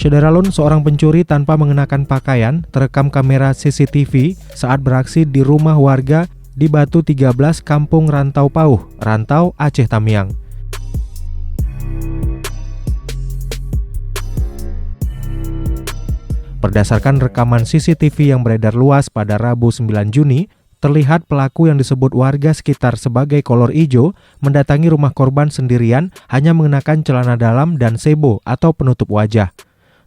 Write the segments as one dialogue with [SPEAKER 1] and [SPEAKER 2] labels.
[SPEAKER 1] Syederalun, seorang pencuri tanpa mengenakan pakaian terekam kamera CCTV saat beraksi di rumah warga di Batu 13, Kampung Rantau Pauh, Rantau, Aceh Tamiang. Berdasarkan rekaman CCTV yang beredar luas pada Rabu 9 Juni, terlihat pelaku yang disebut warga sekitar sebagai kolor ijo mendatangi rumah korban sendirian hanya mengenakan celana dalam dan sebo atau penutup wajah.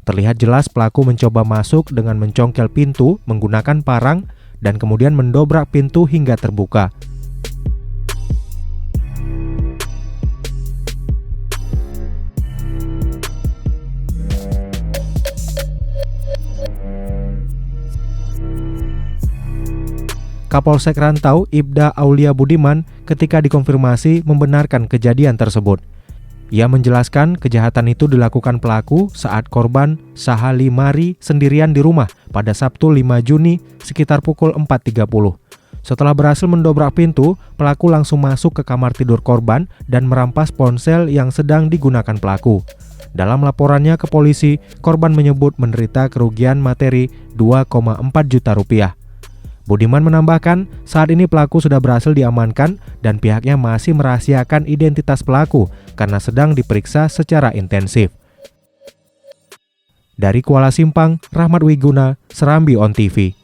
[SPEAKER 1] Terlihat jelas pelaku mencoba masuk dengan mencongkel pintu menggunakan parang dan kemudian mendobrak pintu hingga terbuka. Kapolsek Rantau, Ibda Aulia Budiman, ketika dikonfirmasi membenarkan kejadian tersebut. Ia menjelaskan kejahatan itu dilakukan pelaku saat korban Sahali Mari sendirian di rumah pada Sabtu 5 Juni sekitar pukul 4.30. Setelah berhasil mendobrak pintu, pelaku langsung masuk ke kamar tidur korban dan merampas ponsel yang sedang digunakan pelaku. Dalam laporannya ke polisi, korban menyebut menderita kerugian materi 2,4 juta rupiah. Budiman menambahkan, saat ini pelaku sudah berhasil diamankan dan pihaknya masih merahasiakan identitas pelaku karena sedang diperiksa secara intensif. Dari Kuala Simpang, Rahmat Wiguna, Serambi On TV.